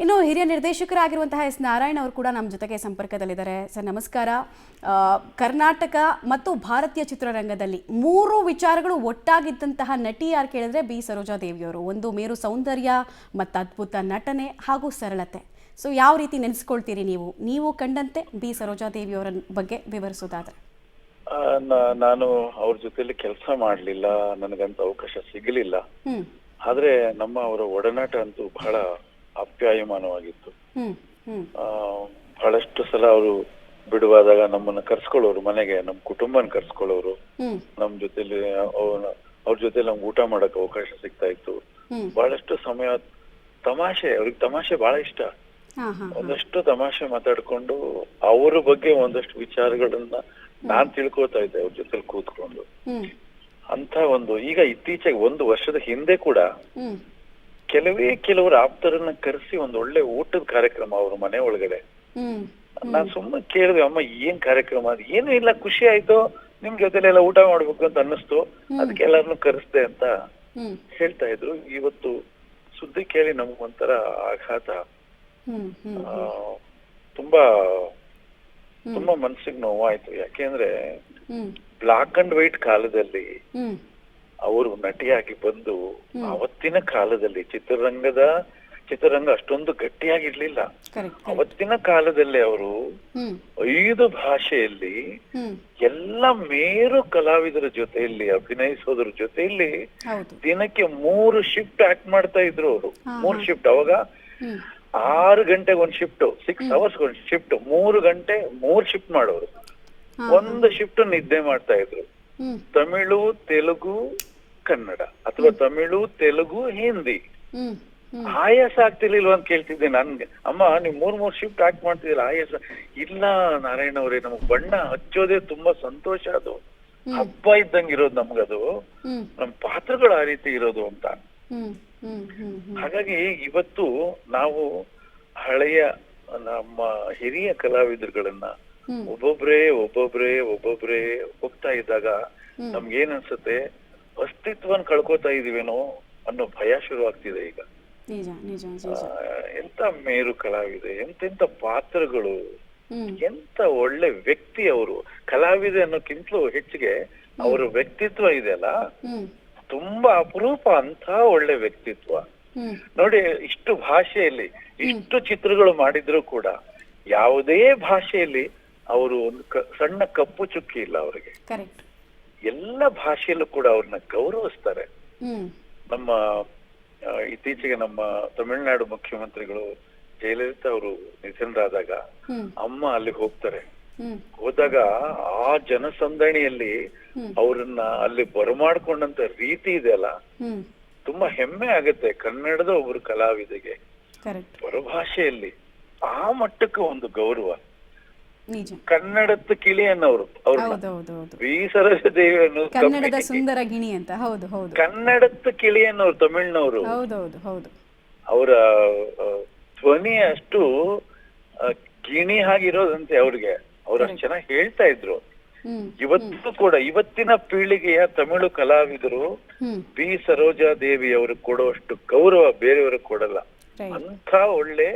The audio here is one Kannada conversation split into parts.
ಇನ್ನು ಹಿರಿಯ ನಿರ್ದೇಶಕರಾಗಿರುವಂತಹ ಎಸ್ ನಾರಾಯಣ್ ಅವರು ಕೂಡ ನಮ್ಮ ಜೊತೆಗೆ ಸಂಪರ್ಕದಲ್ಲಿದ್ದಾರೆ. ಸರ್ ನಮಸ್ಕಾರ. ಕರ್ನಾಟಕ ಮತ್ತು ಭಾರತೀಯ ಚಿತ್ರರಂಗದಲ್ಲಿ ಮೂರು ವಿಚಾರಗಳು ಒಟ್ಟಾಗಿದ್ದಂತಹ ನಟಿ ಯಾರು ಕೇಳಿದ್ರೆ ಬಿ ಸರೋಜಾದೇವಿಯವರು. ಒಂದು ಮೇರು ಸೌಂದರ್ಯ ಮತ್ತು ಅದ್ಭುತ ನಟನೆ ಹಾಗೂ ಸರಳತೆ. ಸೊ ಯಾವ ರೀತಿ ನೆನೆಸ್ಕೊಳ್ತೀರಿ ನೀವು ಕಂಡಂತೆ ಬಿ ಸರೋಜಾದೇವಿಯವರ ಬಗ್ಗೆ ವಿವರಿಸೋದಾದ್ರೆ? ನಾನು ಅವ್ರ ಜೊತೆಲಿ ಕೆಲಸ ಮಾಡ್ಲಿಲ್ಲ, ನನಗಂತ ಅವಕಾಶ ಸಿಗಲಿಲ್ಲ. ಆದ್ರೆ ಅವರ ಒಡನಾಟ ಅಂತೂ ಬಹಳ ಆಪ್ಯಾಯಮಾನವಾಗಿತ್ತು. ಬಹಳಷ್ಟು ಸಲ ಅವರು ಬಿಡುವಾದಾಗ ನಮ್ಮನ್ನ ಕರ್ಸ್ಕೊಳ್ಳೋರು, ಮನೆಗೆ ನಮ್ಮ ಕುಟುಂಬನ ಕರ್ಸ್ಕೊಳ್ಳೋರು. ನಮ್ ಜೊತೆಲಿ ಅವ್ರ ಜೊತೆ ನಮ್ಗೆ ಊಟ ಮಾಡಕ್ ಅವಕಾಶ ಸಿಗ್ತಾ ಇತ್ತು. ಬಹಳಷ್ಟು ಸಮಯ ತಮಾಷೆ, ಅವ್ರಿಗೆ ತಮಾಷೆ ಬಹಳ ಇಷ್ಟ. ಒಂದಷ್ಟು ತಮಾಷೆ ಮಾತಾಡ್ಕೊಂಡು ಅವ್ರ ಬಗ್ಗೆ ಒಂದಷ್ಟು ವಿಚಾರಗಳನ್ನ ನಾನ್ ತಿಳ್ಕೊತಾ ಇದ್ದೆ ಅವ್ರ ಜೊತೆ ಕೂತ್ಕೊಂಡು. ಅಂತ ಈಗ ಇತ್ತೀಚೆಗೆ 1 ವರ್ಷದ ಹಿಂದೆ ಕೂಡ ಕೆಲವರು ಆಪ್ತರನ್ನ ಕರೆಸಿ ಒಂದ್ ಒಳ್ಳೆ ಊಟದ ಕಾರ್ಯಕ್ರಮ ಅವ್ರ ಮನೆ ಒಳಗಡೆ. ನಾನ್ ಸುಮ್ಮನೆ ಕೇಳಿದೆ, ಅಮ್ಮ ಏನ್ ಕಾರ್ಯಕ್ರಮ ಅದು? ಏನು ಇಲ್ಲ, ಖುಷಿ ಆಯ್ತು, ನಿಮ್ ಜೊತೆಲೆಲ್ಲ ಊಟ ಮಾಡ್ಬೇಕು ಅಂತ ಅನ್ನಿಸ್ತು, ಅದಕ್ಕೆ ಎಲ್ಲಾರನ್ನು ಕರೆಸ್ದೆ ಅಂತ ಹೇಳ್ತಾ ಇದ್ರು. ಇವತ್ತು ಸುದ್ದಿ ಕೇಳಿ ನಮಗೊಂಥರ ಆಘಾತ, ತುಂಬಾ ಮನ್ಸಿಗೆ ನೋವಾಯ್ತು. ಯಾಕೆಂದ್ರೆ ಬ್ಲಾಕ್ ಅಂಡ್ ವೈಟ್ ಕಾಲದಲ್ಲಿ ಅವರು ನಟಿಯಾಗಿ ಬಂದು, ಅವತ್ತಿನ ಕಾಲದಲ್ಲಿ ಚಿತ್ರರಂಗ ಅಷ್ಟೊಂದು ಗಟ್ಟಿಯಾಗಿರ್ಲಿಲ್ಲ. ಅವತ್ತಿನ ಕಾಲದಲ್ಲಿ ಅವರು 5 ಭಾಷೆಯಲ್ಲಿ ಎಲ್ಲ ಮೇರು ಕಲಾವಿದರ ಜೊತೆಯಲ್ಲಿ ಅಭಿನಯಿಸೋದ್ರ ಜೊತೆಯಲ್ಲಿ ದಿನಕ್ಕೆ 3 ಶಿಫ್ಟ್ ಆಕ್ಟ್ ಮಾಡ್ತಾ ಇದ್ರು ಅವರು. 3 ಶಿಫ್ಟ್, ಅವಾಗ 6 ಗಂಟೆಗೆ ಒಂದು ಶಿಫ್ಟ್, 6 ಅವರ್ಸ್ ಒಂದು ಶಿಫ್ಟ್, 3 ಗಂಟೆ 3 ಶಿಫ್ಟ್ ಮಾಡೋರು. ಒಂದು ಶಿಫ್ಟ್ ನಿದ್ದೆ ಮಾಡ್ತಾ ಇದ್ರು. ತಮಿಳು, ತೆಲುಗು, ಕನ್ನಡ, ಅಥವಾ ತಮಿಳು, ತೆಲುಗು, ಹಿಂದಿ. ಆಯಾಸ ಆಗ್ತಿರ್ಲಿಲ್ವ ಅಂತ ಕೇಳ್ತಿದ್ದೆ ನನ್ಗೆ. ಅಮ್ಮ ನೀವು 3 ಶಿಫ್ಟ್ ಆಕ್ಟ್ ಮಾಡ್ತಿದ್ದೀರಾ, ಆಯಾಸ ಇಲ್ಲ ನಾರಾಯಣ ಅವರೇ, ನಮಗ್ ಬಣ್ಣ ಹಚ್ಚೋದೇ ತುಂಬಾ ಸಂತೋಷ, ಅದು ಹಬ್ಬ ಇದ್ದಂಗೆ ಇರೋದು ನಮ್ಗದು, ನಮ್ ಪಾತ್ರಗಳು ಆ ರೀತಿ ಇರೋದು ಅಂತ. ಹಾಗಾಗಿ ಇವತ್ತು ನಾವು ಹಳೆಯ ನಮ್ಮ ಹಿರಿಯ ಕಲಾವಿದರುಗಳನ್ನ ಒಬ್ಬೊಬ್ರೇ ಹೋಗ್ತಾ ಇದ್ದಾಗ ನಮ್ಗೇನ್ ಅನ್ಸುತ್ತೆ, ಅಸ್ತಿತ್ವನ ಕಳ್ಕೊತಾ ಇದೀವೇನೋ ಅನ್ನೋ ಭಯ ಶುರು ಆಗ್ತಿದೆ ಈಗ. ಎಂತ ಮೇರು ಕಲಾವಿದೆ, ಎಂತೆಂತ ಪಾತ್ರಗಳು, ಎಂತ ಒಳ್ಳೆ ವ್ಯಕ್ತಿ ಅವರು. ಕಲಾವಿದೆ ಅನ್ನೋಕ್ಕಿಂತಲೂ ಹೆಚ್ಚಿಗೆ ಅವರ ವ್ಯಕ್ತಿತ್ವ ಇದೆಯಲ್ಲ, ತುಂಬಾ ಅಪರೂಪ. ಅಂತ ಒಳ್ಳೆ ವ್ಯಕ್ತಿತ್ವ ನೋಡಿ. ಇಷ್ಟು ಭಾಷೆಯಲ್ಲಿ ಇಷ್ಟು ಚಿತ್ರಗಳು ಮಾಡಿದ್ರು ಕೂಡ ಯಾವುದೇ ಭಾಷೆಯಲ್ಲಿ ಅವರು ಒಂದು ಸಣ್ಣ ಕಪ್ಪು ಚುಕ್ಕಿ ಇಲ್ಲ ಅವರಿಗೆ. ಎಲ್ಲ ಭಾಷೆಯಲ್ಲೂ ಕೂಡ ಅವ್ರನ್ನ ಗೌರವಿಸ್ತಾರೆ. ನಮ್ಮ ಇತ್ತೀಚೆಗೆ ನಮ್ಮ ತಮಿಳುನಾಡು ಮುಖ್ಯಮಂತ್ರಿಗಳು ಜಯಲಲಿತಾ ಅವರು ನಿಧನರಾದಾಗ ಅಮ್ಮ ಅಲ್ಲಿ ಹೋಗ್ತಾರೆ. ಹೋದಾಗ ಆ ಜನಸಂದಣಿಯಲ್ಲಿ ಅವ್ರನ್ನ ಅಲ್ಲಿ ಬರಮಾಡ್ಕೊಂಡಂತ ರೀತಿ ಇದೆಯಲ್ಲ, ತುಂಬಾ ಹೆಮ್ಮೆ ಆಗತ್ತೆ ಕನ್ನಡದ ಒಬ್ರು ಕಲಾವಿದೆಗೆ ಪರಭಾಷೆಯಲ್ಲಿ ಆ ಮಟ್ಟಕ್ಕೆ ಒಂದು ಗೌರವ. ಕನ್ನಡದ ಕಿಳಿ ಅನ್ನೋರು ವಿ ಸರೋಜಾದೇವಿ ಅನ್ನೋ ಕನ್ನಡದ ಸುಂದರ ಗಿಣಿ ಅಂತ. ಕನ್ನಡದ ಕಿಳಿ ಅನ್ನೋರು ತಮಿಳ್ನವರು. ಅವರ ಧ್ವನಿ ಅಷ್ಟು ಗಿಣಿ ಆಗಿರೋದಂತೆ ಅವ್ರಿಗೆ. ಅವ್ರು ಅಷ್ಟು ಚೆನ್ನಾಗಿ ಹೇಳ್ತಾ ಇದ್ರು. ಇವತ್ತು ಕೂಡ ಇವತ್ತಿನ ಪೀಳಿಗೆಯ ತಮಿಳು ಕಲಾವಿದರು ಬಿ ಸರೋಜಾದೇವಿ ಅವರು ಕೊಡುವಷ್ಟು ಗೌರವ ಬೇರೆಯವರು ಕೊಡಲ್ಲ. ಅಂತ ಒಳ್ಳೆ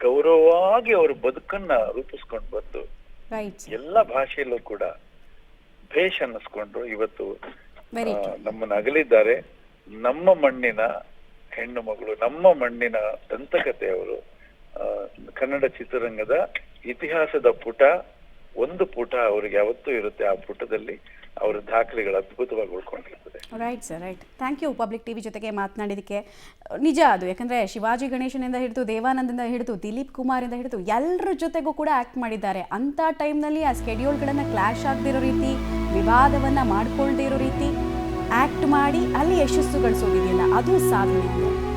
ಗೌರವವಾಗಿ ಅವ್ರ ಬದುಕನ್ನ ರೂಪಿಸ್ಕೊಂಡು ಬಂದು ಎಲ್ಲ ಭಾಷೆಯಲ್ಲೂ ಕೂಡ ಭೇಷ್ ಅನ್ನಿಸ್ಕೊಂಡ್ರು. ಇವತ್ತು ನಮ್ಮನ್ನ ಅಗಲಿದ್ದಾರೆ. ನಮ್ಮ ಮಣ್ಣಿನ ಹೆಣ್ಣು ಮಗಳು, ನಮ್ಮ ಮಣ್ಣಿನ ದಂತಕತೆ ಅವರು. ಕನ್ನಡ ಚಿತ್ರರಂಗದ ಇತಿಹಾಸದ ಒಂದು ಪುಟ ಅವ್ರಿಗೆ ಯಾವತ್ತೂ ಇರುತ್ತೆ. ಆ ಪುಟದಲ್ಲಿ ಅವರ ದಾಖಲೆಗಳು ಅದ್ಭುತವಾಗಿ ಉಳ್ಕೊಂಡಿರ್ತದೆ. Right sir, right. Thank you public TV ಜೊತೆಗೆ ಮಾತನಾಡಿದಕ್ಕೆ. ನಿಜ ಅದು, ಯಾಕಂದರೆ ಶಿವಾಜಿ ಗಣೇಶನಿಂದ ಹಿಡಿದು ದೇವಾನಂದಿಂದ ಹಿಡಿದು ದಿಲೀಪ್ ಕುಮಾರಿಂದ ಹಿಡಿದು ಎಲ್ಲರ ಜೊತೆಗೂ ಕೂಡ ಆ್ಯಕ್ಟ್ ಮಾಡಿದ್ದಾರೆ. ಅಂಥ ಟೈಮ್ನಲ್ಲಿ ಆ ಸ್ಕೆಡ್ಯೂಲ್ಗಳನ್ನು ಕ್ಲಾಶ್ ಆಗದಿರೋ ರೀತಿ, ವಿವಾದವನ್ನು ಮಾಡ್ಕೊಳ್ದೇ ಇರೋ ರೀತಿ ಆ್ಯಕ್ಟ್ ಮಾಡಿ ಅಲ್ಲಿ ಯಶಸ್ಸು ಗಳಿಸೋದಿದೆಯಲ್ಲ, ಅದು ಸಾಧನೆ.